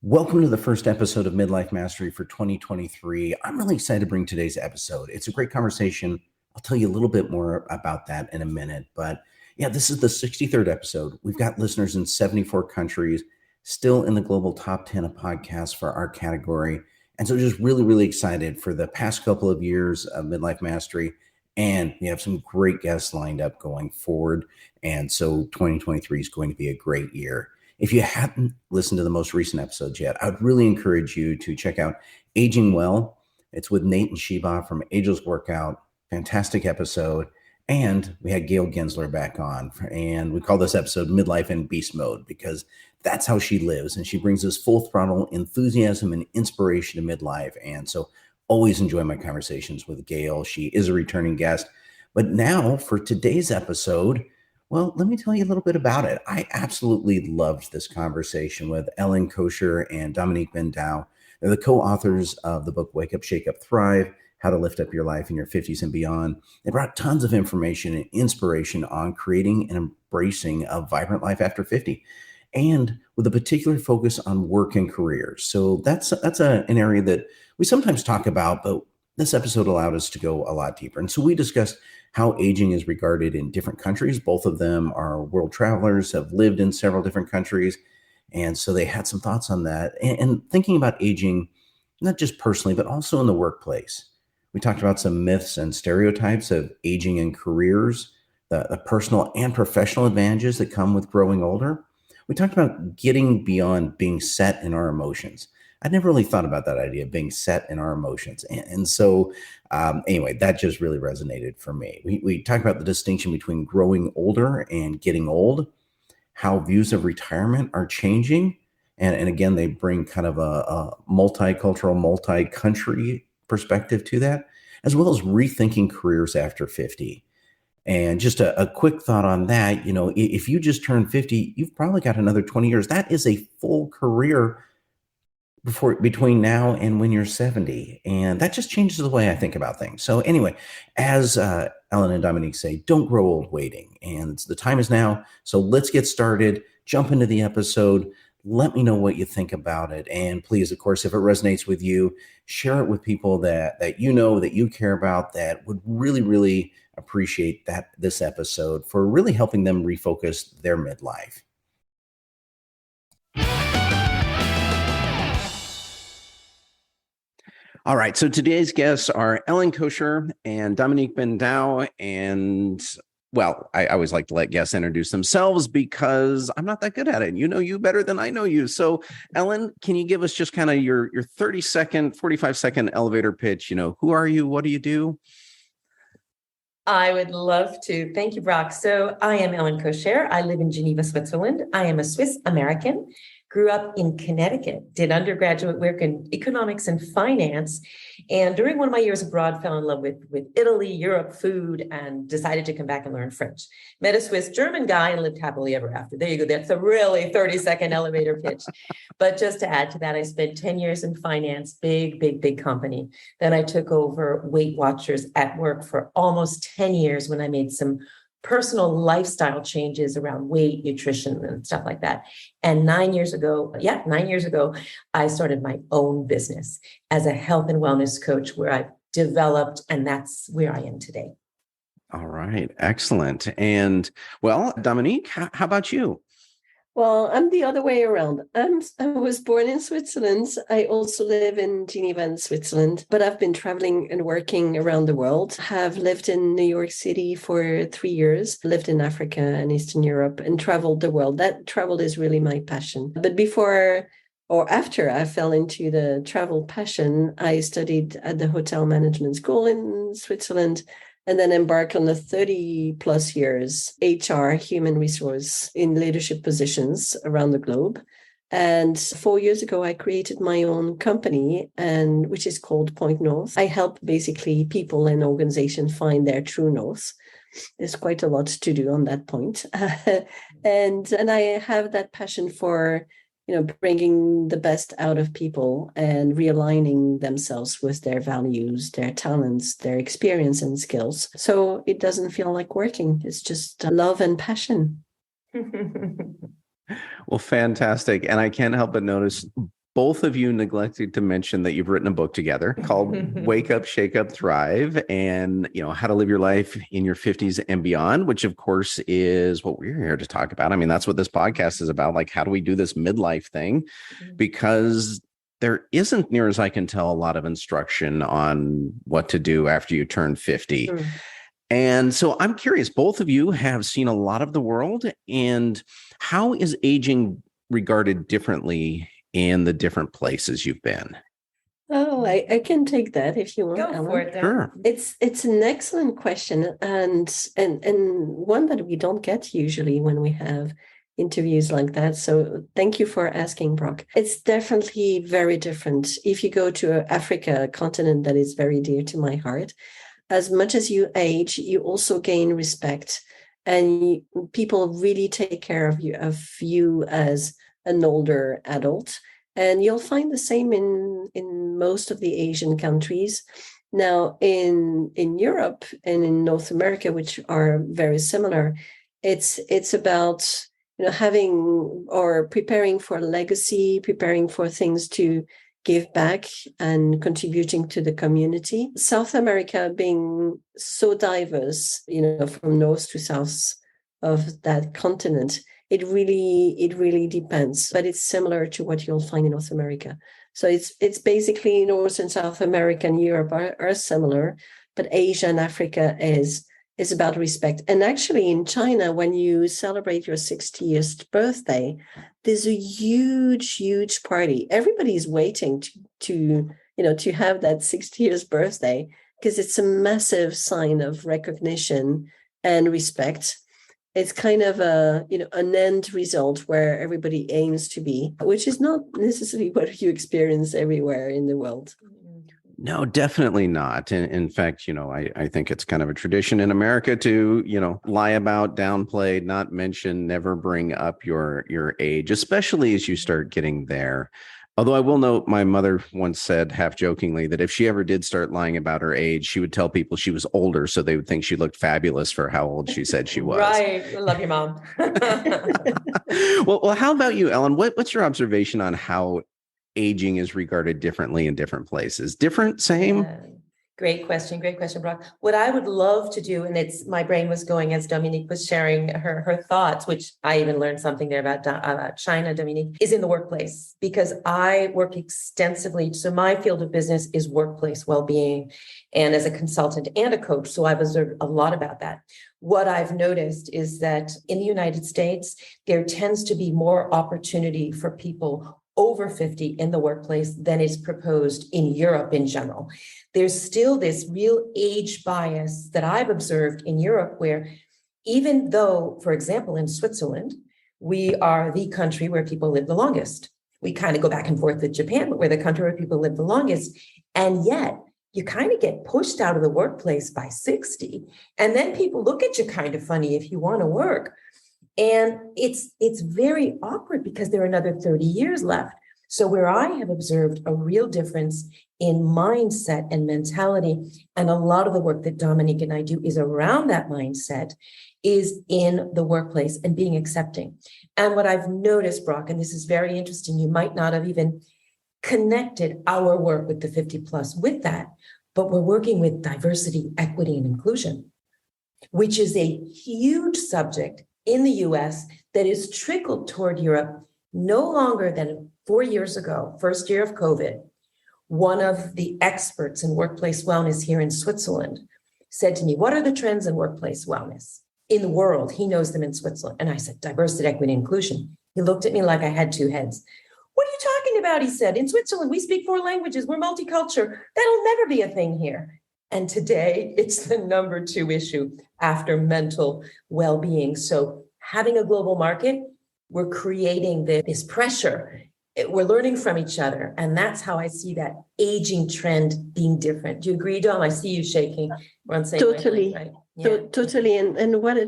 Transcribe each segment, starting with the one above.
Welcome to the first episode of Midlife Mastery for 2023. I'm really excited to bring today's episode. It's a great conversation. I'll tell you a little bit more about that in a minute. But yeah, this is the 63rd episode. We've got listeners in 74 countries, still in the global top 10 of podcasts for our category. And so just really excited for the past couple of years of Midlife Mastery. And we have some great guests lined up going forward. And so 2023 is going to be a great year. If you haven't listened to the most recent episodes yet, I'd really encourage you to check out Aging Well. It's with Nate and Sheba from Ageless Workout. Fantastic episode. And we had Gail Gensler back on. And we call this episode Midlife in Beast Mode because that's how she lives. And she brings us full throttle enthusiasm and inspiration to midlife. And so always enjoy my conversations with Gail. She is a returning guest. But now for today's episode, well, let me tell you a little bit about it. I absolutely loved this conversation with Ellen Kocher and Dominique Dhaou. They're the co-authors of the book, Wake Up, Shake Up, Thrive, How to Lift Up Your Life in Your 50s and Beyond. They brought tons of information and inspiration on creating and embracing a vibrant life after 50, and with a particular focus on work and careers. So that's an area that we sometimes talk about, but this episode allowed us to go a lot deeper. And so we discussed how aging is regarded in different countries. Both of them are world travelers, have lived in several different countries. And so they had some thoughts on that and thinking about aging, not just personally, but also in the workplace. We talked about some myths and stereotypes of aging in careers, the personal and professional advantages that come with growing older. We talked about getting beyond being set in our emotions. I'd never really thought about that idea of being set in our emotions. And so anyway, that just really resonated for me. We talked about the distinction between growing older and getting old, how views of retirement are changing. And again, they bring kind of a multicultural, multi-country perspective to that, as well as rethinking careers after 50. And just a quick thought on that, if you just turned 50, you've probably got another 20 years. That is a full career between now and when you're 70. And that just changes the way I think about things. So anyway, as Ellen and Dominique say, don't grow old waiting. And the time is now. So let's get started, jump into the episode. Let me know what you think about it. And please, of course, if it resonates with you, share it with people that you know, that you care about, that would really appreciate this episode for really helping them refocus their midlife. All right, so today's guests are Ellen Kocher and Dominique Dhaou. And well, I always like to let guests introduce themselves because I'm not that good at it. You know you better than I know you. So Ellen, can you give us just kind of your 30-second, 45-second elevator pitch? Who are you? What do you do? I would love to. Thank you, Brock. So I am Ellen Kocher. I live in Geneva, Switzerland. I am a Swiss American. Grew up in Connecticut, did undergraduate work in economics and finance. And during one of my years abroad, fell in love with Italy, Europe, food, and decided to come back and learn French. Met a Swiss German guy and lived happily ever after. There you go. That's a really 30-second elevator pitch. But just to add to that, I spent 10 years in finance, big company. Then I took over Weight Watchers at work for almost 10 years when I made some personal lifestyle changes around weight, nutrition, and stuff like that. And 9 years ago, I started my own business as a health and wellness coach where I developed, and that's where I am today. All right. Excellent. And well, Dominique, how about you? Well, I'm the other way around. I was born in Switzerland. I also live in Geneva in Switzerland, but I've been traveling and working around the world. Have lived in New York City for 3 years, lived in Africa and Eastern Europe, and traveled the world. That travel is really my passion. But before or after I fell into the travel passion, I studied at the hotel management school in Switzerland, and then embarked on the 30 plus years HR, human resource in leadership positions around the globe. And 4 years ago, I created my own company, which is called Point North. I help basically people and organizations find their true north. There's quite a lot to do on that point. and I have that passion for bringing the best out of people and realigning themselves with their values, their talents, their experience and skills. So it doesn't feel like working. It's just love and passion. Well, fantastic. And I can't help but notice both of you neglected to mention that you've written a book together called Wake Up, Shake Up, Thrive, and how to live your life in your 50s and beyond, which of course is what we're here to talk about. I mean, that's what this podcast is about. Like, how do we do this midlife thing? Because there isn't, near as I can tell, a lot of instruction on what to do after you turn 50. And so I'm curious, both of you have seen a lot of the world, and how is aging regarded differently in the different places you've been? Oh, I can take that if you want. Go for it. Sure. It's an excellent question, and one that we don't get usually when we have interviews like that. So thank you for asking, Brock. It's definitely very different. If you go to Africa, a continent that is very dear to my heart, as much as you age, you also gain respect, and people really take care of you as an older adult. And you'll find the same in most of the Asian countries. Now, in Europe and in North America, which are very similar, it's about having or preparing for legacy, preparing for things to give back and contributing to the community. South America being so diverse, from north to south of that continent, it really depends, but it's similar to what you'll find in North America. So it's basically North and South America and Europe are similar, but Asia and Africa is about respect. And actually in China, when you celebrate your 60th birthday, there's a huge party. Everybody's waiting to have that 60th birthday, because it's a massive sign of recognition and respect. It's kind of an end result where everybody aims to be, which is not necessarily what you experience everywhere in the world. No, definitely not. In fact, I think it's kind of a tradition in America to, lie about, downplay, not mention, never bring up your age, especially as you start getting there. Although I will note, my mother once said, half jokingly, that if she ever did start lying about her age, she would tell people she was older so they would think she looked fabulous for how old she said she was. Right. I love your mom. Well, how about you, Ellen? What's your observation on how aging is regarded differently in different places? Different, same? Great question, Brock. What I would love to do, and my brain was going as Dominique was sharing her thoughts, which I even learned something there about China, Dominique, is in the workplace, because I work extensively. So my field of business is workplace well-being, and as a consultant and a coach. So I've observed a lot about that. What I've noticed is that in the United States, there tends to be more opportunity for people over 50 in the workplace than is proposed in Europe in general. There's still this real age bias that I've observed in Europe, where even though, for example, in Switzerland, we are the country where people live the longest. We kind of go back and forth with Japan, but we're the country where people live the longest. And yet you kind of get pushed out of the workplace by 60. And then people look at you kind of funny if you want to work. And it's very awkward because there are another 30 years left. So where I have observed a real difference in mindset and mentality, and a lot of the work that Dominique and I do is around that mindset, is in the workplace and being accepting. And what I've noticed, Brock, and this is very interesting, you might not have even connected our work with the 50 plus with that, but we're working with diversity, equity, and inclusion, which is a huge subject in the US that is trickled toward Europe no longer than 4 years ago, first year of COVID. One of the experts in workplace wellness here in Switzerland said to me, what are the trends in workplace wellness in the world? He knows them in Switzerland. And I said, diversity, equity, inclusion. He looked at me like I had two heads. What are you talking about? He said, in Switzerland, we speak 4 languages. We're multicultural. That'll never be a thing here. And today it's the number 2 issue after mental well-being. So having a global market, we're creating this pressure. We're learning from each other. And that's how I see that aging trend being different. Do you agree, Dom? I see you shaking. We're on the same Totally. wavelength, right? Yeah. Totally. And what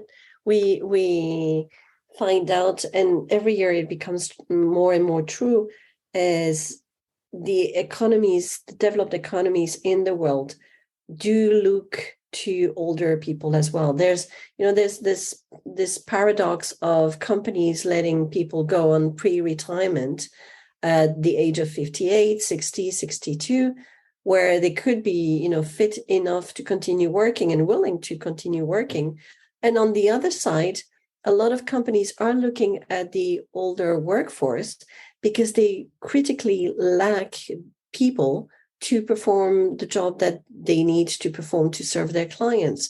we find out, and every year it becomes more and more true, is the developed economies in the world do look to older people as well. There's this paradox of companies letting people go on pre-retirement at the age of 58, 60, 62, where they could be, fit enough to continue working and willing to continue working. And on the other side, a lot of companies are looking at the older workforce because they critically lack people to perform the job that they need to perform to serve their clients.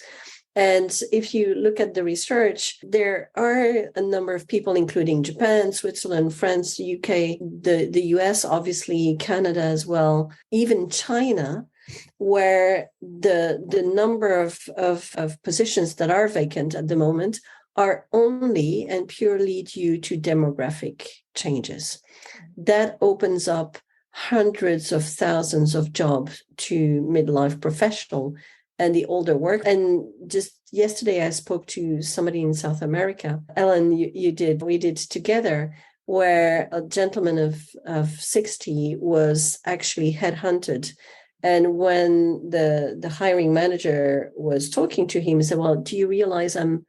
And if you look at the research, there are a number of people, including Japan, Switzerland, France, UK, the US, obviously, Canada as well, even China, where the number of positions that are vacant at the moment are only and purely due to demographic changes. That opens up hundreds of thousands of jobs to midlife professional and the older work. And just yesterday, I spoke to somebody in South America. Ellen, we did together, where a gentleman of 60 was actually headhunted. And when the hiring manager was talking to him, he said, well, do you realize I'm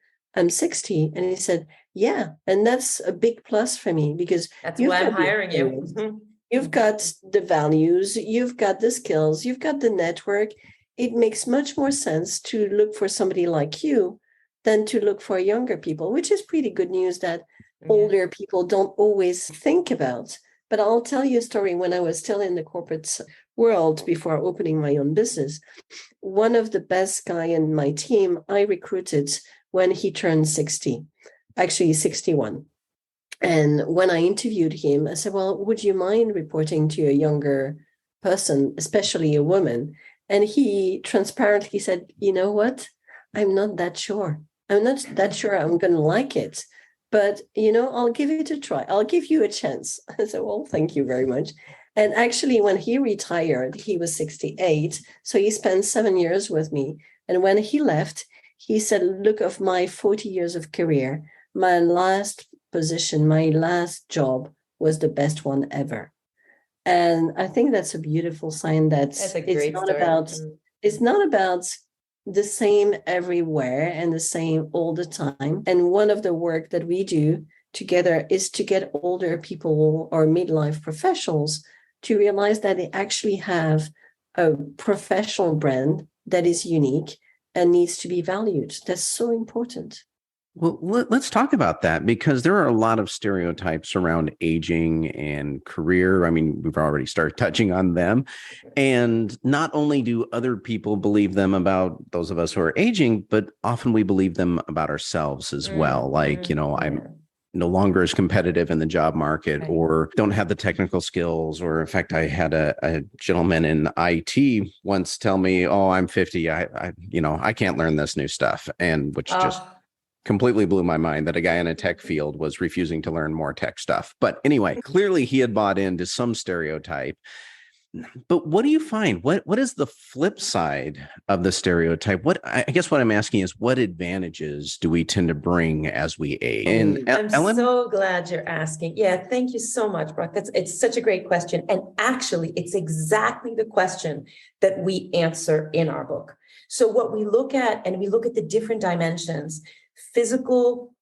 60? And he said, yeah. And that's a big plus for me, because that's why I'm hiring you. You've got the values, you've got the skills, you've got the network. It makes much more sense to look for somebody like you than to look for younger people, which is pretty good news that older people don't always think about. But I'll tell you a story. When I was still in the corporate world before opening my own business, one of the best guy in my team, I recruited when he turned 60, actually 61. And when I interviewed him, I said, well, would you mind reporting to a younger person, especially a woman? And he transparently said, you know what? I'm not that sure. I'm not that sure I'm going to like it. But, I'll give it a try. I'll give you a chance. I said, well, thank you very much. And actually, when he retired, he was 68. So he spent 7 years with me. And when he left, he said, look, of my 40 years of career, my last position, my last job was the best one ever. And I think that's a beautiful sign that it's not about the same everywhere and the same all the time. And one of the work that we do together is to get older people or midlife professionals to realize that they actually have a professional brand that is unique and needs to be valued. That's so important. Well, let's talk about that, because there are a lot of stereotypes around aging and career. I mean, we've already started touching on them. And not only do other people believe them about those of us who are aging, but often we believe them about ourselves as well. Like, I'm no longer as competitive in the job market, or don't have the technical skills. Or in fact, I had a gentleman in IT once tell me, oh, I'm 50. I can't learn this new stuff. And which just completely blew my mind, that a guy in a tech field was refusing to learn more tech stuff. But anyway, clearly he had bought into some stereotype. But what do you find? What is the flip side of the stereotype? I guess what I'm asking is, what advantages do we tend to bring as we age? And I'm Ellen? so glad you're asking. Yeah, thank you so much, Brock. It's such a great question. And actually, it's exactly the question that we answer in our book. So what we look at, and we look at the different dimensions: physical,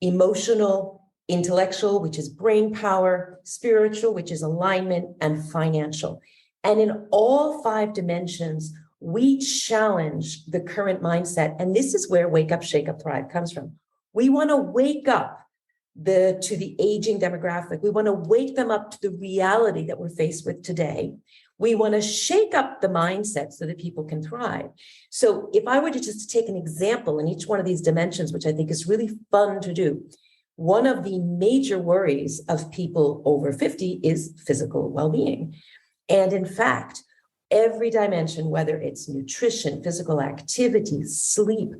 emotional, intellectual, which is brain power; spiritual, which is alignment; and financial. And in all 5 dimensions, we challenge the current mindset. And this is where Wake Up, Shake Up, Thrive comes from. We want to wake up to the aging demographic. We want to wake them up to the reality that we're faced with today. We want to shake up the mindset so that people can thrive. So if I were to just take an example in each one of these dimensions, which I think is really fun to do, one of the major worries of people over 50 is physical well-being. And in fact, every dimension, whether it's nutrition, physical activity, sleep,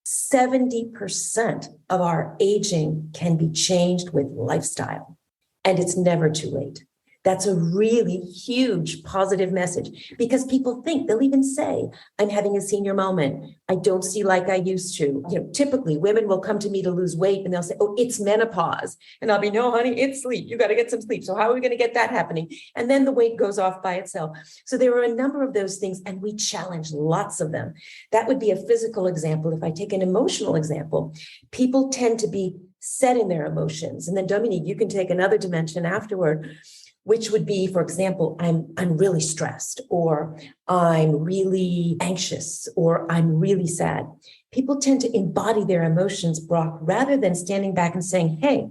70% of our aging can be changed with lifestyle. And it's never too late. That's a really huge positive message, because people think, they'll even say, I'm having a senior moment. I don't see like I used to. Typically women will come to me to lose weight and they'll say, oh, it's menopause. And I'll be, no, honey, it's sleep. You got to get some sleep. So how are we going to get that happening? And then the weight goes off by itself. So there are a number of those things, and we challenge lots of them. That would be a physical example. If I take an emotional example, people tend to be set in their emotions. And then Dominique, you can take another dimension afterward. which would be, for example, I'm really stressed, or I'm really anxious, or I'm really sad. People tend to embody their emotions, Brock, rather than standing back and saying, hey,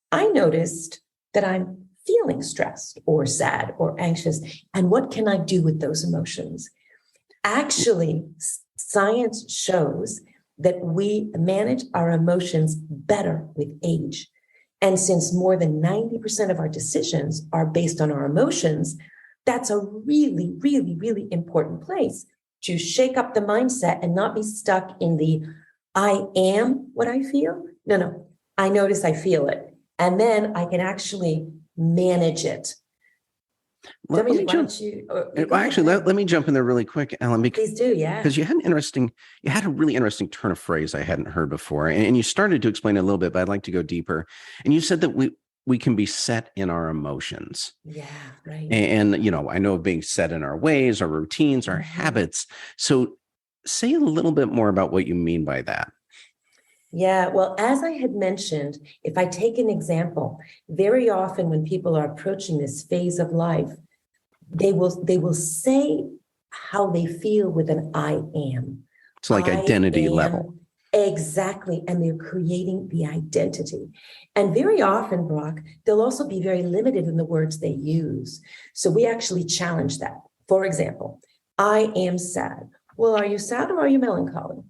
I noticed that I'm feeling stressed or sad or anxious, and what can I do with those emotions? Actually, science shows that we manage our emotions better with age. And since more than 90% of our decisions are based on our emotions, that's a really, really, really important place to shake up the mindset and not be stuck in the I am what I feel. No, I notice I feel it. And then I can actually manage it. Let me jump. Let me jump in there really quick, Ellen. Please do, yeah. Because you had a really interesting turn of phrase I hadn't heard before, and you started to explain it a little bit, but I'd like to go deeper. And you said that we can be set in our emotions. Yeah, right. And I know of being set in our ways, our routines, our habits. So, say a little bit more about what you mean by that. Yeah, well, as I had mentioned, if I take an example, very often when people are approaching this phase of life, they will say how they feel with an I am. It's like identity level. Exactly. And they're creating the identity. And very often, Brock, they'll also be very limited in the words they use. So we actually challenge that. For example, I am sad. Well, are you sad or are you melancholy?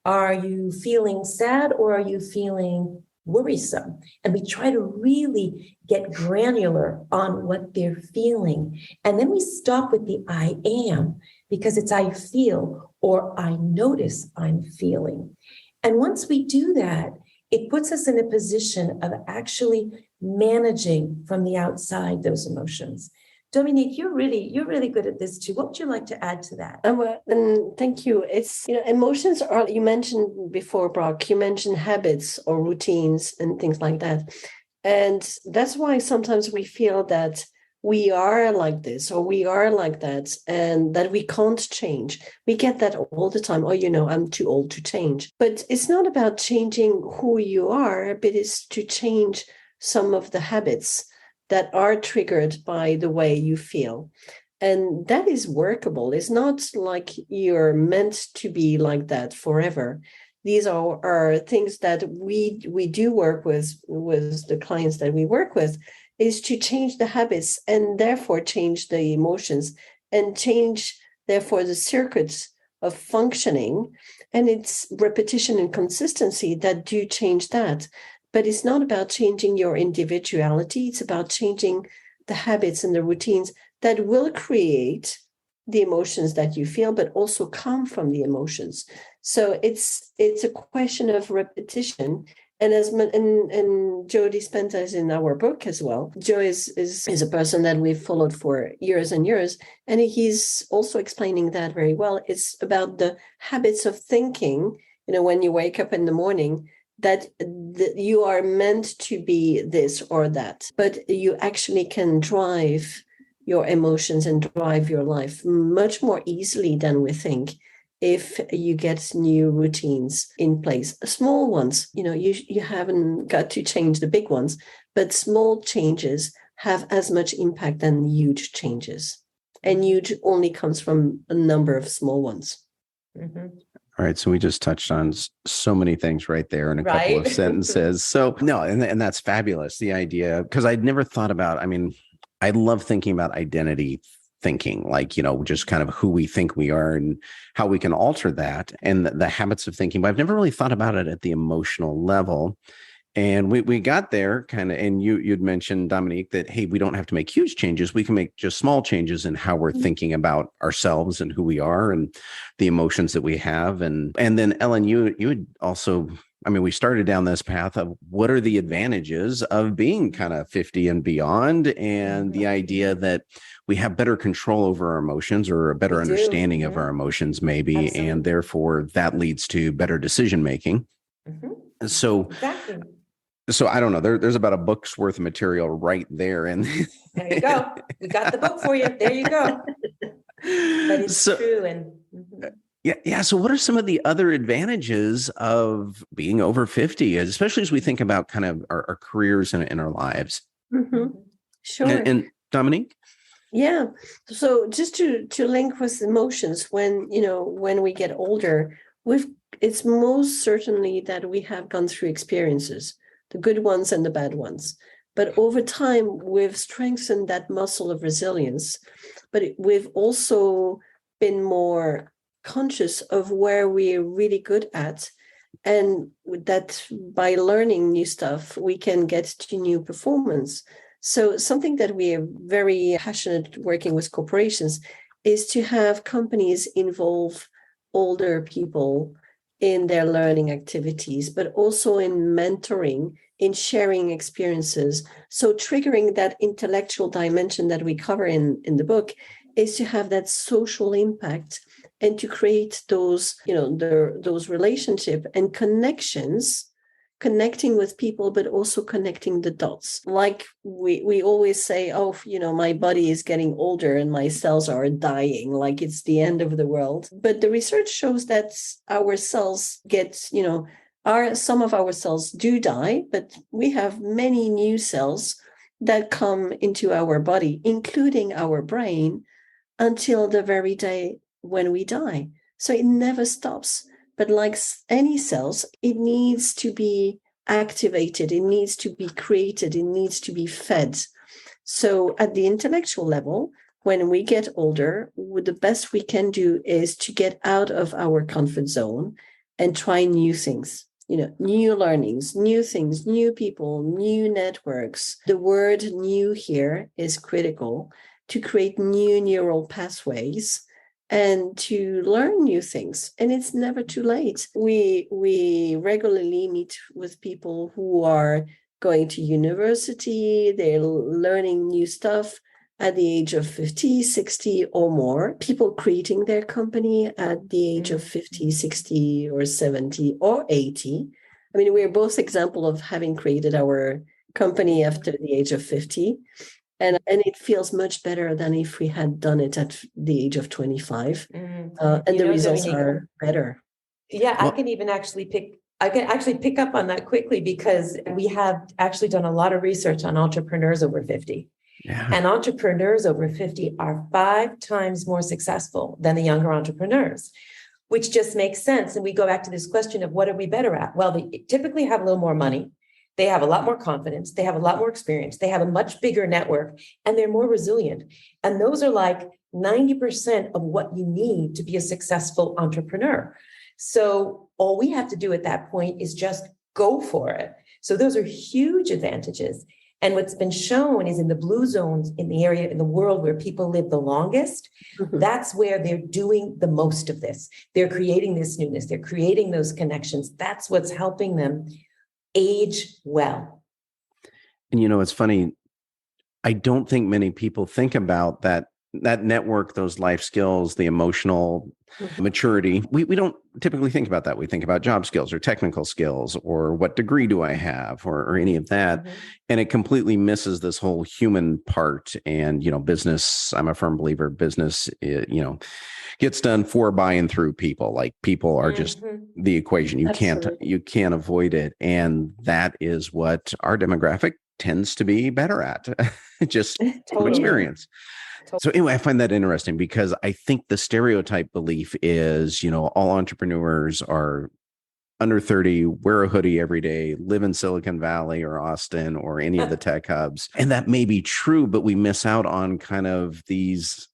Are you feeling sad or are you feeling worrisome? And we try to really get granular on what they're feeling. And then we stop with the I am, because it's I feel or I notice I'm feeling. And once we do that, it puts us in a position of actually managing from the outside those emotions. Dominique, you're really good at this too. What would you like to add to that? And thank you. It's, emotions are, you mentioned before, Brock, you mentioned habits or routines and things like that. And that's why sometimes we feel that we are like this or we are like that and that we can't change. We get that all the time. Oh, I'm too old to change. But it's not about changing who you are, but it's to change some of the habits that are triggered by the way you feel. And that is workable. It's not like you're meant to be like that forever. These are things that we do work with the clients that we work with, is to change the habits and therefore change the emotions and change, therefore, the circuits of functioning. And it's repetition and consistency that do change that. But it's not about changing your individuality. It's about changing the habits and the routines that will create the emotions that you feel, but also come from the emotions. So it's a question of repetition. And and Joe Dispenza is in our book as well. Joe is a person that we've followed for years and years, and he's also explaining that very well. It's about the habits of thinking. When you wake up in the morning, that you are meant to be this or that, but you actually can drive your emotions and drive your life much more easily than we think if you get new routines in place. Small ones, you haven't got to change the big ones, but small changes have as much impact than huge changes. And huge only comes from a number of small ones. Mm-hmm. All right. So we just touched on so many things right there in a couple of sentences. So no, and that's fabulous. The idea, because I'd never thought about, I love thinking about identity thinking, like, just kind of who we think we are and how we can alter that and the habits of thinking. But I've never really thought about it at the emotional level. And we got there kind of, and you'd mentioned, Dominique, that, hey, we don't have to make huge changes. We can make just small changes in how we're thinking about ourselves and who we are and the emotions that we have. And then Ellen, you would also, we started down this path of what are the advantages of being kind of 50 and beyond, and the idea that we have better control over our emotions or a better understanding of our emotions, maybe. Absolutely. And therefore that leads to better decision making. Mm-hmm. So exactly. So I don't know. There's about a book's worth of material right there. And there you go. We got the book for you. There you go. But it's true. And yeah. So what are some of the other advantages of being over 50, especially as we think about kind of our careers and our lives? Mm-hmm. Sure. And Dominique? Yeah. So just to link with emotions, when we get older, it's most certainly that we have gone through experiences, the good ones and the bad ones. But over time, we've strengthened that muscle of resilience. But we've also been more conscious of where we're really good at. And that by learning new stuff, we can get to new performance. So something that we are very passionate working with corporations is to have companies involve older people in their learning activities, but also in mentoring, in sharing experiences. So triggering that intellectual dimension that we cover in the book is to have that social impact and to create those, those relationship and connections, connecting with people, but also connecting the dots. Like we always say, oh, my body is getting older and my cells are dying, like it's the end of the world. But the research shows that our cells some of our cells do die, but we have many new cells that come into our body, including our brain, until the very day when we die. So it never stops. But like any cells, it needs to be activated, it needs to be created, it needs to be fed. So at the intellectual level, when we get older, the best we can do is to get out of our comfort zone and try new things, new learnings, new things, new people, new networks. The word new here is critical to create new neural pathways and to learn new things. And it's never too late. We regularly meet with people who are going to university, they're learning new stuff at the age of 50, 60 or more, people creating their company at the age of 50, 60 or 70 or 80. I mean, we're both example of having created our company after the age of 50. And it feels much better than if we had done it at the age of 25. And the results Dominique, are better. Yeah, well, I can actually pick up on that quickly because we have actually done a lot of research on entrepreneurs over 50. Yeah. And entrepreneurs over 50 are 5 times more successful than the younger entrepreneurs, which just makes sense. And we go back to this question of what are we better at? Well, they typically have a little more money. They have a lot more confidence. They have a lot more experience. They have a much bigger network and they're more resilient. And those are like 90% of what you need to be a successful entrepreneur. So all we have to do at that point is just go for it. So those are huge advantages. And what's been shown is in the blue zones in the area in the world where people live the longest, that's where they're doing the most of this. They're creating this newness. They're creating those connections. That's what's helping them age well. And it's funny. I don't think many people think about that network, those life skills, the emotional maturity. We don't typically think about that. We think about job skills or technical skills or what degree do I have or any of that. And it completely misses this whole human part. And, business, I'm a firm believer, business, gets done for, by, and through people. Like people are just the equation. You can't avoid it. And that is what our demographic tends to be better at, just from experience. So anyway, I find that interesting because I think the stereotype belief is, all entrepreneurs are under 30, wear a hoodie every day, live in Silicon Valley or Austin or any of the tech hubs. And that may be true, but we miss out on kind of these,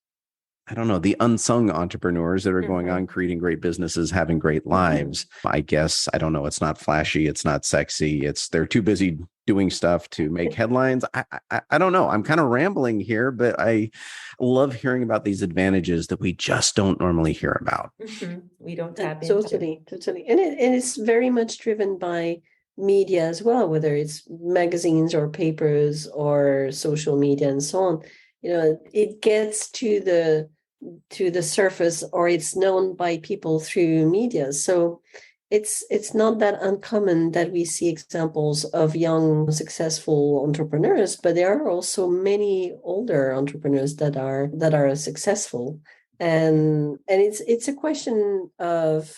the unsung entrepreneurs that are going on, creating great businesses, having great lives. I guess, it's not flashy. It's not sexy. They're too busy doing stuff to make headlines. I don't know. I'm kind of rambling here, but I love hearing about these advantages that we just don't normally hear about. We don't tap into. Totally. And it's very much driven by media as well, whether it's magazines or papers or social media and so on. It gets to the surface or it's known by people through media. So it's not that uncommon that we see examples of young, successful entrepreneurs, but there are also many older entrepreneurs that are successful. And it's a question of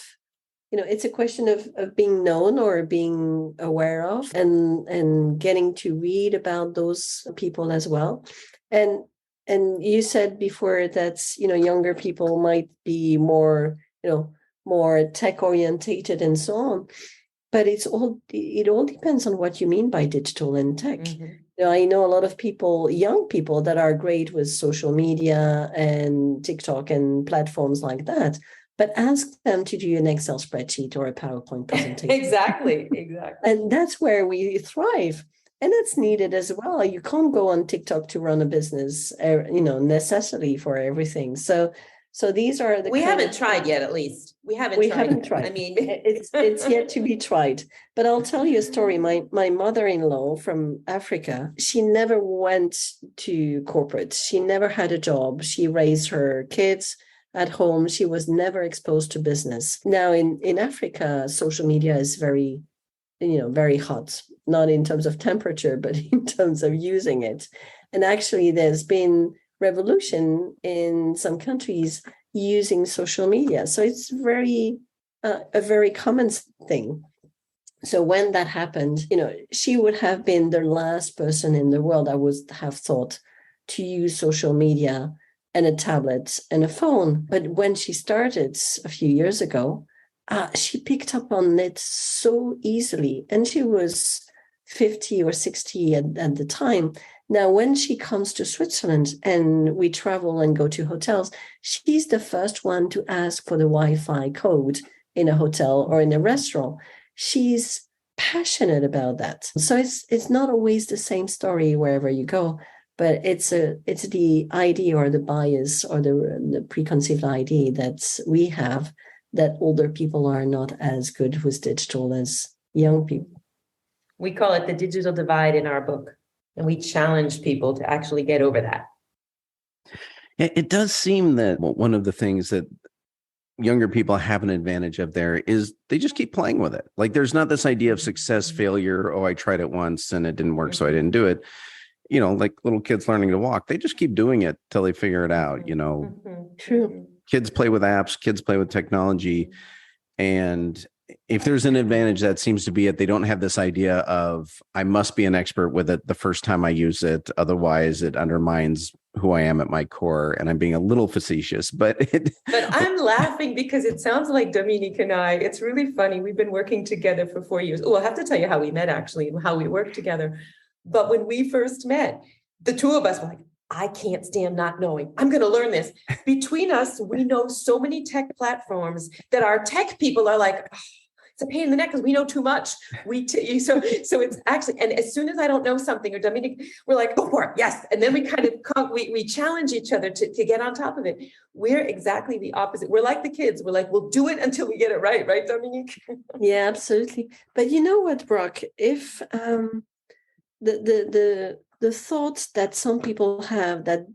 of being known or being aware of and getting to read about those people as well. And And you said before that, younger people might be more, more tech orientated and so on. But it all depends on what you mean by digital and tech. Mm-hmm. I know a lot of people, young people, that are great with social media and TikTok and platforms like that. But ask them to do an Excel spreadsheet or a PowerPoint presentation. Exactly. And that's where we thrive. And it's needed as well. You can't go on TikTok to run a business, necessarily for everything. So these are the. We haven't tried yet, at least. We haven't tried. I mean, it's yet to be tried. But I'll tell you a story. My mother-in-law from Africa, she never went to corporate. She never had a job. She raised her kids at home. She was never exposed to business. Now in Africa, social media is very, very hot, not in terms of temperature, but in terms of using it. And actually, there's been revolution in some countries using social media. So it's a very common thing. So when that happened, she would have been the last person in the world I would have thought to use social media and a tablet and a phone. But when she started a few years ago, she picked up on it so easily. And she was 50 or 60 at the time. Now, when she comes to Switzerland and we travel and go to hotels, she's the first one to ask for the Wi-Fi code in a hotel or in a restaurant. She's passionate about that. So it's not always the same story wherever you go, but it's the idea or the bias or the preconceived idea that we have that older people are not as good with digital as young people. We call it the digital divide in our book, and we challenge people to actually get over that. It does seem that one of the things that younger people have an advantage of there is they just keep playing with it. Like there's not this idea of success, failure. Oh, I tried it once and it didn't work, so I didn't do it. Like little kids learning to walk, they just keep doing it till they figure it out. True. Kids play with apps, kids play with technology. And if there's an advantage, that seems to be it. They don't have this idea of, I must be an expert with it the first time I use it. Otherwise, it undermines who I am at my core. And I'm being a little facetious, but I'm laughing because it sounds like Dominique and I, it's really funny. We've been working together for 4 years. Oh, I have to tell you how we met, actually, and how we worked together. But when we first met, the two of us were like, I can't stand not knowing. I'm going to learn this. Between us, we know so many tech platforms that our tech people are like, oh, it's a pain in the neck because we know too much. So it's actually, and as soon as I don't know something, or Dominique, we're like, go for it, yes. And then we kind of we challenge each other to get on top of it. We're exactly the opposite. We're like the kids. We're like, we'll do it until we get it right, Dominique? Yeah, absolutely. But you know what, Brock? If the thoughts that some people have that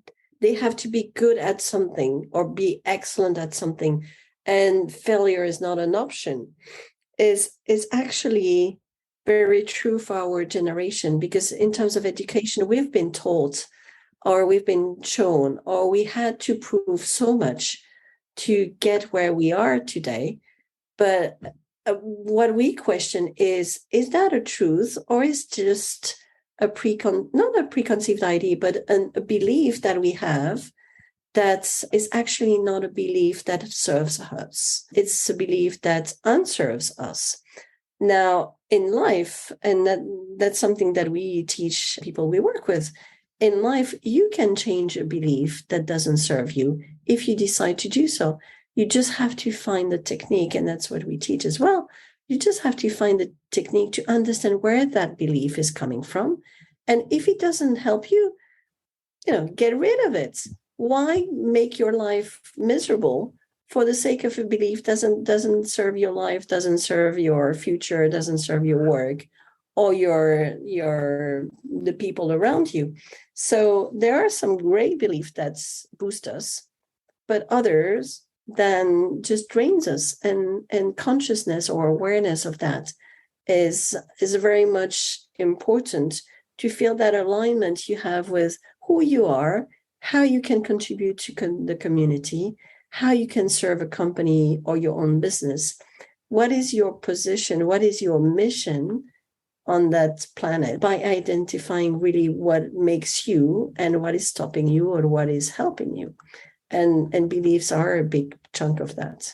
they have to be good at something or be excellent at something, and failure is not an option, is actually very true for our generation. Because in terms of education, we've been taught, or we've been shown, or we had to prove so much to get where we are today. But what we question is that a truth, or is just not a preconceived idea, but a belief that we have that is actually not a belief that serves us. It's a belief that unserves us. Now, in life, and that's something that we teach people we work with, in life, you can change a belief that doesn't serve you if you decide to do so. You just have to find the technique, and that's what we teach as well. You just have to find the technique to understand where that belief is coming from. And if it doesn't help you, get rid of it. Why make your life miserable for the sake of a belief doesn't serve your life, doesn't serve your future, doesn't serve your work or the people around you? So there are some great beliefs that boost us, but others then just drains us, and consciousness or awareness of that is very much important, to feel that alignment you have with who you are, how you can contribute to the community, how you can serve a company or your own business. What is your position? What is your mission? on that planet by identifying really what makes you and what is stopping you or what is helping you. And beliefs are a big chunk of that.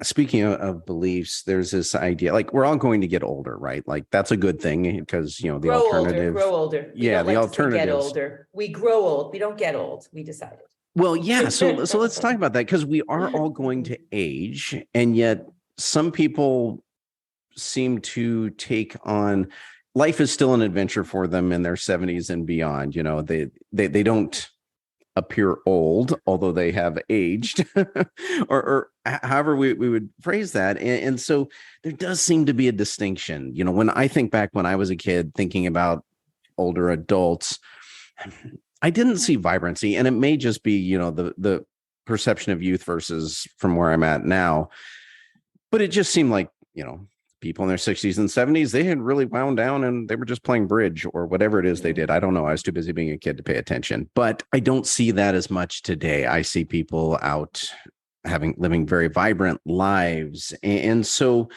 Speaking of beliefs, there's this idea, like we're all going to get older, right? Like that's a good thing because, the alternative. Grow older. We Yeah, don't the like to say get alternatives. older. We grow old. We don't get old. We decided. Well, yeah. So let's talk about that because we are all going to age, and yet some people seem to take on life is still an adventure for them in their 70s and beyond. They don't appear old, although they have aged, or however we would phrase that. And so there does seem to be a distinction. When I think back when I was a kid thinking about older adults, I didn't see vibrancy, and it may just be, the perception of youth versus from where I'm at now. But it just seemed like, people in their 60s and 70s, they had really wound down and they were just playing bridge or whatever it is they did. I don't know. I was too busy being a kid to pay attention, but I don't see that as much today. I see people out living very vibrant lives. And so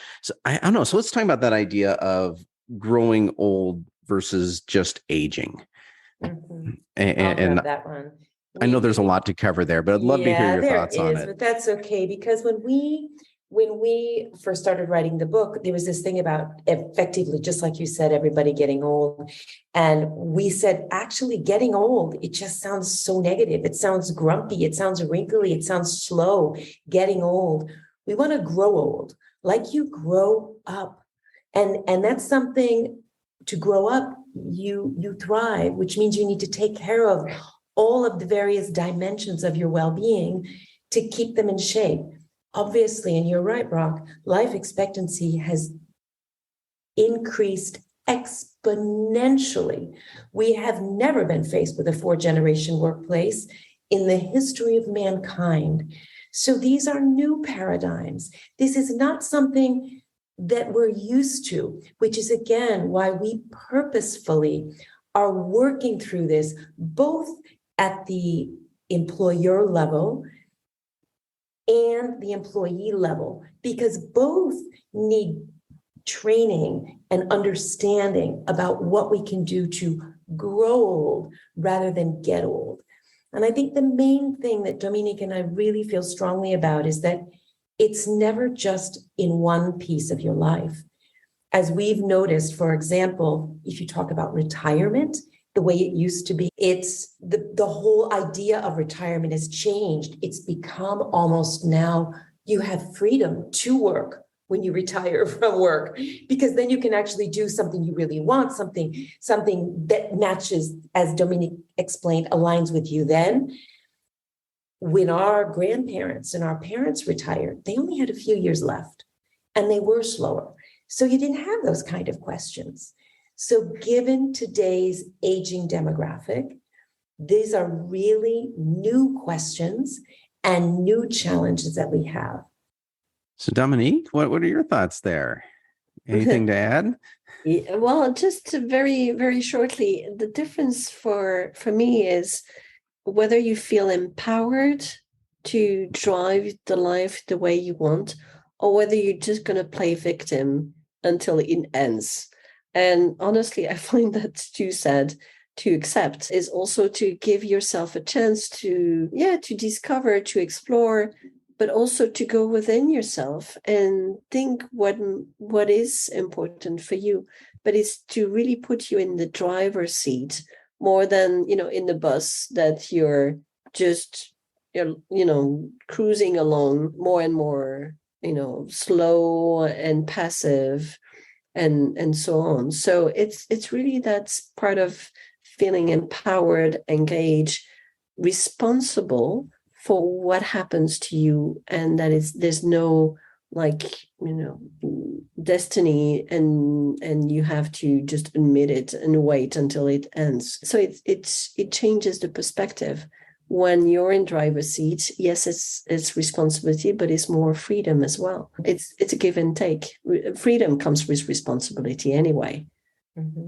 I don't know. So let's talk about that idea of growing old versus just aging. Mm-hmm. And that one. I know there's a lot to cover there, but I'd love to hear your thoughts on it. But that's okay, because when we first started writing the book, there was this thing about effectively, just like you said, everybody getting old. And we said, actually getting old, it just sounds so negative. It sounds grumpy. It sounds wrinkly. It sounds slow. Getting old. We want to grow old, like you grow up. And that's something to grow up. You thrive, which means you need to take care of all of the various dimensions of your well-being to keep them in shape. Obviously, and you're right, Brock, life expectancy has increased exponentially. We have never been faced with a 4-generation workplace in the history of mankind. So these are new paradigms. This is not something that we're used to, which is, again, why we purposefully are working through this, both at the employer level and the employee level, because both need training and understanding about what we can do to grow old rather than get old. And I think the main thing that Dominique and I really feel strongly about is that it's never just in one piece of your life. As we've noticed, for example, if you talk about retirement, the way it used to be, it's the whole idea of retirement has changed. It's become almost now you have freedom to work when you retire from work, because then you can actually do something you really want, something that matches, as Dominique explained, aligns with you. Then when our grandparents and our parents retired, they only had a few years left and they were slower. So you didn't have those kind of questions. So given today's aging demographic, these are really new questions and new challenges that we have. So Dominique, what are your thoughts there? Anything to add? Yeah, well, just very, very shortly, the difference for me is whether you feel empowered to drive the life the way you want, or whether you're just going to play victim until it ends. And honestly, I find that too sad to accept, is also to give yourself a chance to discover, to explore, but also to go within yourself and think what is important for you. But it's to really put you in the driver's seat more than, in the bus that you're just, cruising along more and more, slow and passive and so on. So it's really, that's part of feeling empowered, engaged, responsible for what happens to you, and that there's no destiny, and you have to just admit it and wait until it ends. So it changes the perspective. When you're in driver's seat, yes, it's responsibility, but it's more freedom as well. It's a give and take. Freedom comes with responsibility anyway. Mm-hmm.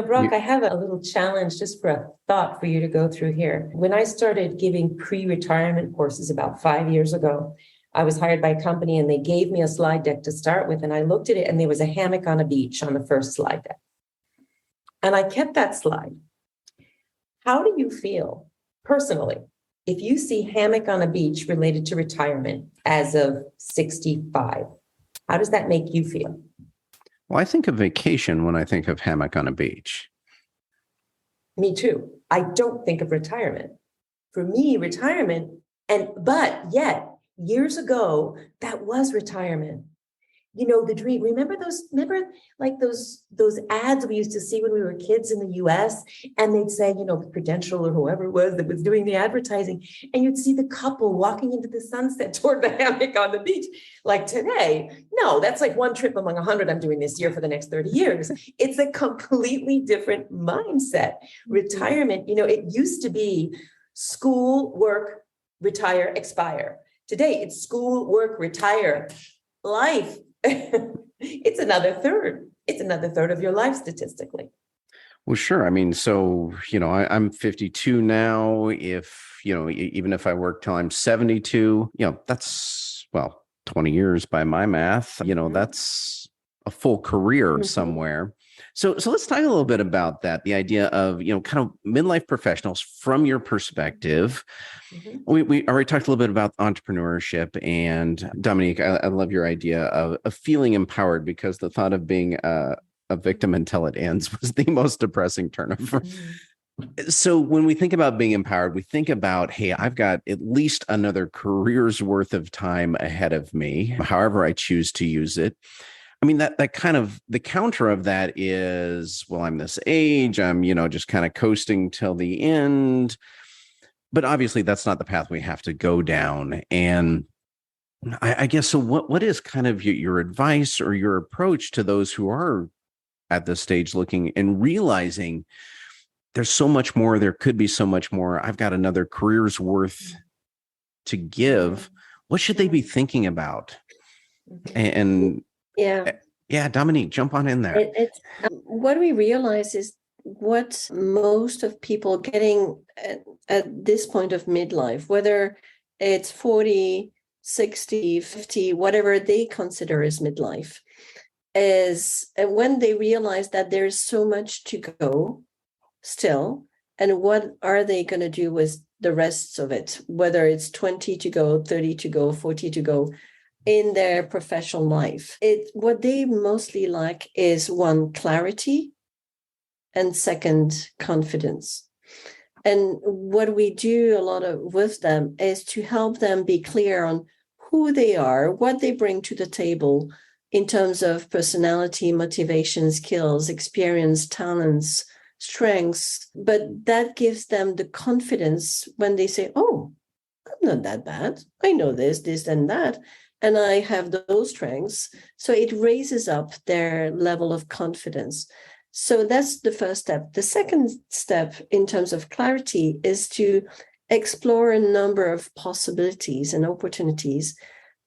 Brock, I have a little challenge just for a thought for you to go through here. When I started giving pre-retirement courses about 5 years ago, I was hired by a company and they gave me a slide deck to start with. And I looked at it and there was a hammock on a beach on the first slide deck. And I kept that slide. How do you feel personally if you see hammock on a beach related to retirement as of 65? How does that make you feel? Well, I think of vacation when I think of hammock on a beach. Me too. I don't think of retirement. For me, retirement, but yet years ago, that was retirement. You know, the dream. Remember like those ads we used to see when we were kids in the US, and they'd say, you know, Prudential or whoever it was that was doing the advertising, and you'd see the couple walking into the sunset toward the hammock on the beach. Like today, no, that's like one trip among 100 I'm doing this year for the next 30 years. It's a completely different mindset. Retirement, you know, it used to be school, work, retire, expire. Today, it's school, work, retire, life. It's another third. It's another third of your life statistically. Well, sure. I mean, so, you know, I'm 52 now. If, you know, even if I work till I'm 72, you know, that's, well, 20 years by my math, you know, that's a full career somewhere. So let's talk a little bit about that. The idea of, you know, kind of midlife professionals from your perspective. We already talked a little bit about entrepreneurship, and Dominique, I love your idea of feeling empowered, because the thought of being a victim until it ends was the most depressing turnover. So when we think about being empowered, we think about, hey, I've got at least another career's worth of time ahead of me, however I choose to use it. I mean, that kind of the counter of that is, well, I'm this age, I'm, you know, just kind of coasting till the end. But obviously that's not the path we have to go down. And I guess, so what is kind of your advice or your approach to those who are at this stage looking and realizing there's so much more, there could be so much more, I've got another career's worth to give. What should they be thinking about? And yeah, Dominique, jump on in there. What we realize is what most of people getting at this point of midlife, whether it's 40, 60, 50, whatever they consider as midlife, is when they realize that there's so much to go still, and what are they going to do with the rest of it, whether it's 20 to go, 30 to go, 40 to go in their professional life. What they mostly lack is, one, clarity, and second, confidence. And what we do a lot of with them is to help them be clear on who they are, what they bring to the table in terms of personality, motivation, skills, experience, talents, strengths. But that gives them the confidence when they say, oh, I'm not that bad. I know this, and that. And I have those strengths. So it raises up their level of confidence. So that's the first step. The second step in terms of clarity is to explore a number of possibilities and opportunities,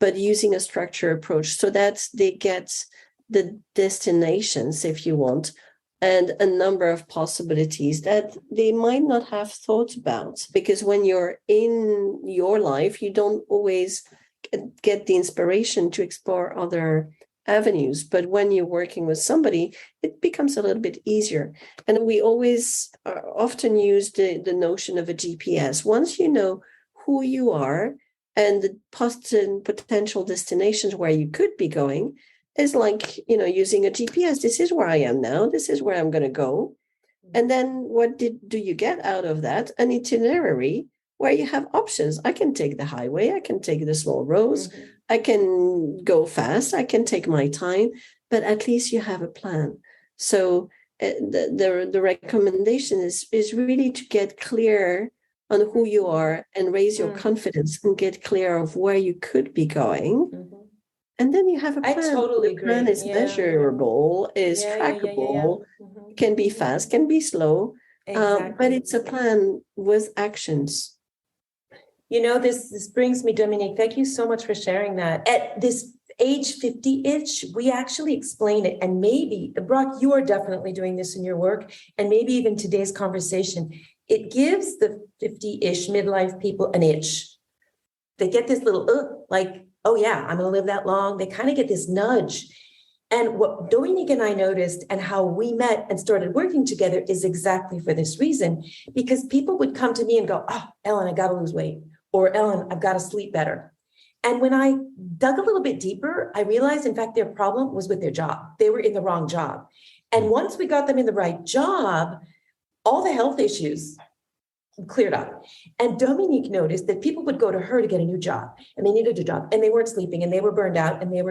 but using a structured approach so that they get the destinations, if you want, and a number of possibilities that they might not have thought about. Because when you're in your life, you don't always get the inspiration to explore other avenues. But when you're working with somebody, it becomes a little bit easier. And we always often use the notion of a GPS. Once you know who you are and the potential destinations where you could be going, is like, you know, using a GPS. This is where I am now. This is where I'm going to go. And then what do you get out of that? An itinerary where you have options. I can take the highway. I can take the small roads. I can go fast. I can take my time, but at least you have a plan. So the recommendation is really to get clear on who you are and raise your confidence and get clear of where you could be going. And then you have a plan. I totally agree. The plan is measurable, is trackable, can be fast, can be slow, but it's a plan with actions. You know, this brings me, Dominique, thank you so much for sharing that. At this age 50-ish, we actually explain it. And maybe, Brock, you are definitely doing this in your work, and maybe even today's conversation, it gives the 50-ish midlife people an itch. They get this little, like, oh yeah, I'm going to live that long. They kind of get this nudge. And what Dominique and I noticed and how we met and started working together is exactly for this reason, because people would come to me and go, oh, Ellen, I got to lose weight, or Ellen, I've got to sleep better. And when I dug a little bit deeper, I realized, in fact, their problem was with their job. They were in the wrong job. And once we got them in the right job, all the health issues cleared up. And Dominique noticed that people would go to her to get a new job, and they needed a job, and they weren't sleeping, and they were burned out, and they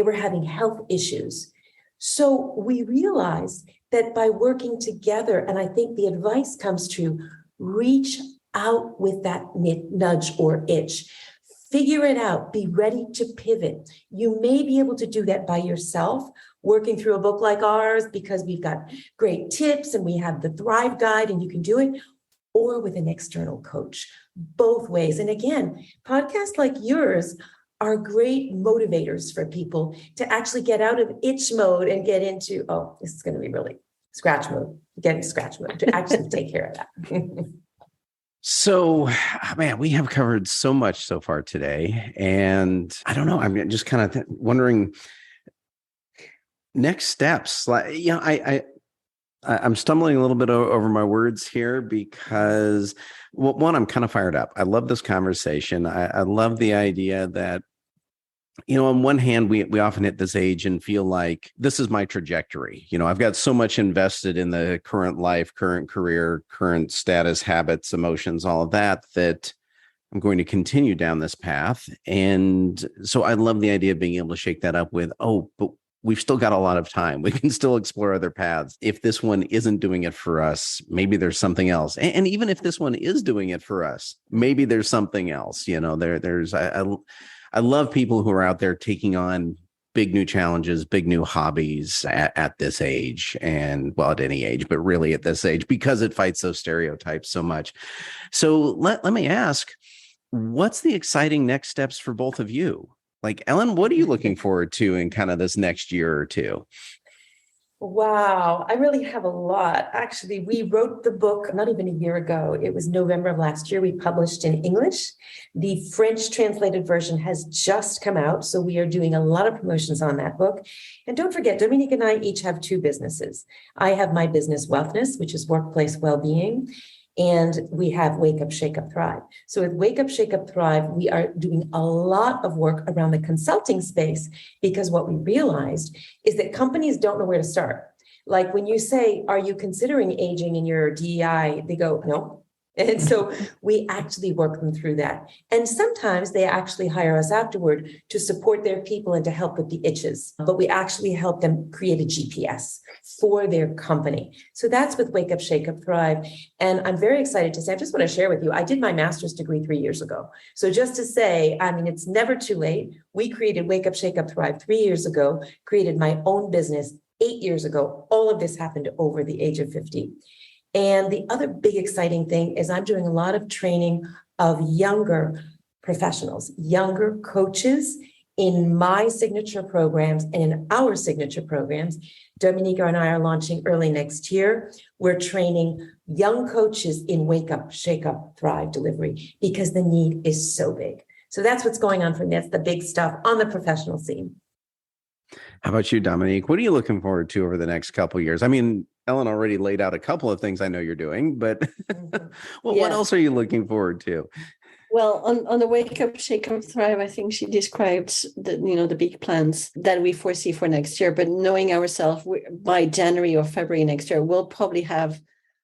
were having health issues. So we realized that by working together, and I think the advice comes to reach out with that nudge or itch, figure it out, be ready to pivot. You may be able to do that by yourself, working through a book like ours, because we've got great tips and we have the Thrive Guide and you can do it, or with an external coach, both ways. And again, podcasts like yours are great motivators for people to actually get out of itch mode and get into, oh, this is going to be really scratch mode, get into scratch mode to actually take care of that. So, man, we have covered so much so far today. And I don't know, I'm just kind of wondering next steps. Like, you know, I'm stumbling a little bit over my words here because, well, one, I'm kind of fired up. I love this conversation. I love the idea that, you know, on one hand, we often hit this age and feel like this is my trajectory. You know, I've got so much invested in the current life, current career, current status, habits, emotions, all of that, that I'm going to continue down this path. And so I love the idea of being able to shake that up with, oh, but we've still got a lot of time. We can still explore other paths. If this one isn't doing it for us, maybe there's something else. And even if this one is doing it for us, maybe there's something else. You know, I love people who are out there taking on big new challenges, big new hobbies at this age, and well, at any age, but really at this age, because it fights those stereotypes so much. So let me ask, what's the exciting next steps for both of you? Like, Ellen, what are you looking forward to in kind of this next year or two? Wow, I really have a lot. Actually, we wrote the book not even a year ago. It was November of last year. We published in English. The French translated version has just come out. So we are doing a lot of promotions on that book. And don't forget, Dominique and I each have two businesses. I have my business Wealthness, which is workplace well-being. And we have Wake Up, Shake Up, Thrive. So with Wake Up, Shake Up, Thrive, we are doing a lot of work around the consulting space, because what we realized is that companies don't know where to start. Like when you say, are you considering aging in your DEI? They go, no. And so we actually work them through that. And sometimes they actually hire us afterward to support their people and to help with the itches. But we actually help them create a GPS for their company. So that's with Wake Up, Shake Up, Thrive. And I'm very excited to say, I just want to share with you, I did my master's degree 3 years ago. So just to say, I mean, it's never too late. We created Wake Up, Shake Up, Thrive 3 years ago, created my own business 8 years ago. All of this happened over the age of 50. And the other big exciting thing is I'm doing a lot of training of younger professionals, younger coaches in my signature programs and in our signature programs. Dominique and I are launching early next year. We're training young coaches in Wake Up, Shake Up, Thrive delivery, because the need is so big. So that's what's going on for me. That's the big stuff on the professional scene. How about you, Dominique? What are you looking forward to over the next couple of years? I mean, Ellen already laid out a couple of things I know you're doing, but what else are you looking forward to? Well, on the Wake Up, Shake Up, Thrive, I think she described the big plans that we foresee for next year. But knowing ourselves, by January or February next year, we'll probably have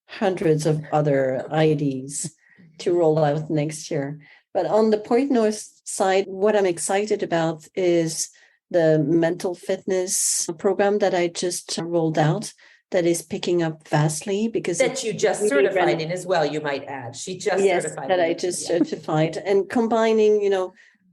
hundreds of other ideas to roll out next year. But on the Point North side, what I'm excited about is the mental fitness program that I just rolled out, that is picking up vastly, because that you just really certified in as well, you might add. She just certified. That I just certified, and combining,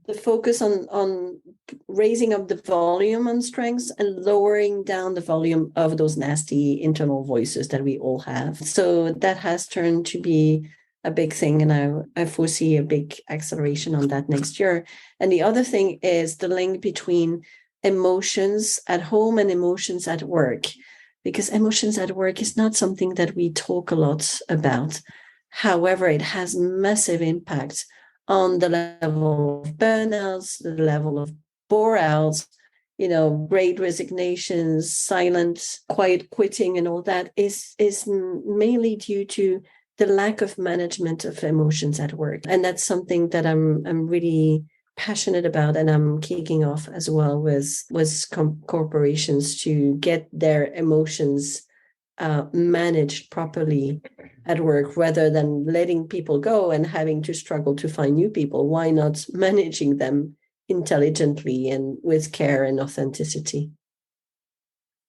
the focus on raising up the volume on strengths and lowering down the volume of those nasty internal voices that we all have. So that has turned to be a big thing, and I foresee a big acceleration on that next year. And the other thing is the link between emotions at home and emotions at work, because emotions at work is not something that we talk a lot about. However, it has massive impact on the level of burnouts, the level of bore-outs, great resignations, silent, quiet quitting, and all that is mainly due to the lack of management of emotions at work. And that's something that I'm really passionate about, and I'm kicking off as well with corporations to get their emotions managed properly at work, rather than letting people go and having to struggle to find new people. Why not managing them intelligently and with care and authenticity?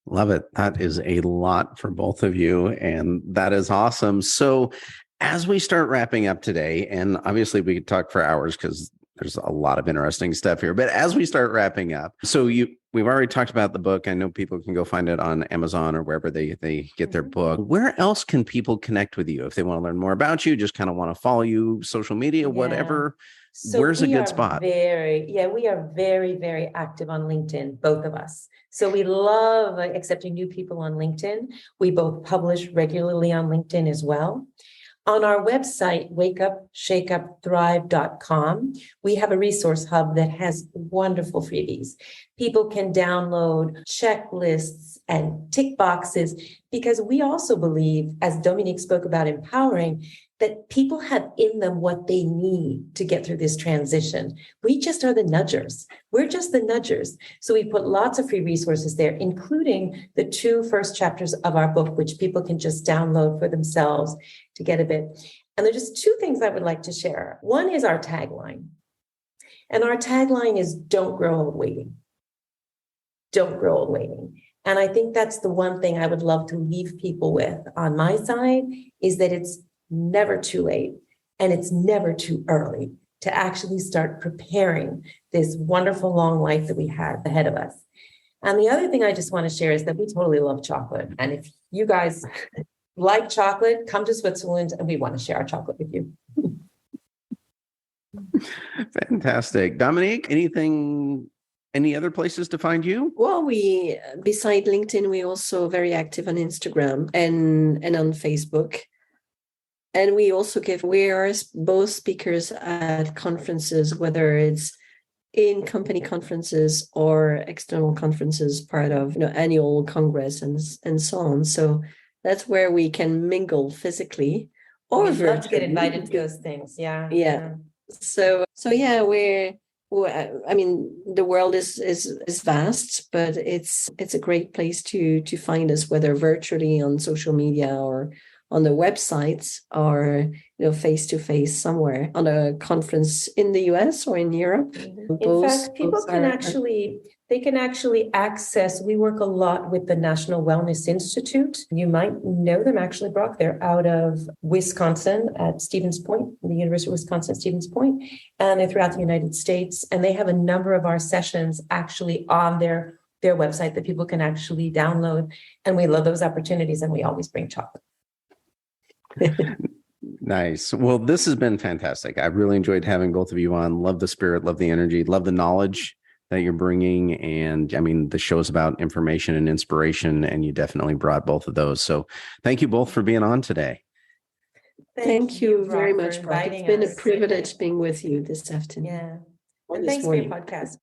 Love it. That is a lot for both of you, and that is awesome. So as we start wrapping up today, and obviously we could talk for hours because there's a lot of interesting stuff here, but as we start wrapping up, so we've already talked about the book. I know people can go find it on Amazon or wherever they get their book. Where else can people connect with you if they want to learn more about you, just kind of want to follow you, social media, whatever? So where's a good spot? We are very, very active on LinkedIn, both of us. So we love accepting new people on LinkedIn. We both publish regularly on LinkedIn as well. On our website, wakeupshakeupthrive.com, we have a resource hub that has wonderful freebies. People can download checklists and tick boxes, because we also believe, as Dominique spoke about empowering, that people have in them what they need to get through this transition. We just are the nudgers. We're just the nudgers. So we put lots of free resources there, including the 2 first chapters of our book, which people can just download for themselves to get a bit. And there's just 2 things I would like to share. One is our tagline. And our tagline is, don't grow old waiting. Don't grow old waiting. And I think that's the one thing I would love to leave people with on my side, is that it's never too late and it's never too early to actually start preparing this wonderful long life that we have ahead of us. And the other thing I just want to share is that we totally love chocolate. And if you guys like chocolate, come to Switzerland and we want to share our chocolate with you. Fantastic. Dominique, any other places to find you? Well, we, beside LinkedIn, we're also very active on Instagram and on Facebook. And we also we are both speakers at conferences, whether it's in company conferences or external conferences, part of annual congress and so on. So that's where we can mingle physically or We'd virtually. love to get invited to those things. Yeah. So yeah, the world is vast, but it's a great place to find us, whether virtually on social media or on the websites, or face to face somewhere on a conference in the US or in Europe. In fact, people can actually access. We work a lot with the National Wellness Institute. You might know them, actually, Brock. They're out of Wisconsin at Stevens Point, the University of Wisconsin at Stevens Point, and they're throughout the United States. And they have a number of our sessions actually on their website that people can actually download. And we love those opportunities, and we always bring chocolate. Nice. Well, this has been fantastic. I really enjoyed having both of you on. Love the spirit, love the energy, love the knowledge that you're bringing. And I mean, the show's about information and inspiration, and you definitely brought both of those. So thank you both for being on today. Thank you very much, Brock. It's been a privilege being with you this afternoon. Yeah. And thanks for your podcast.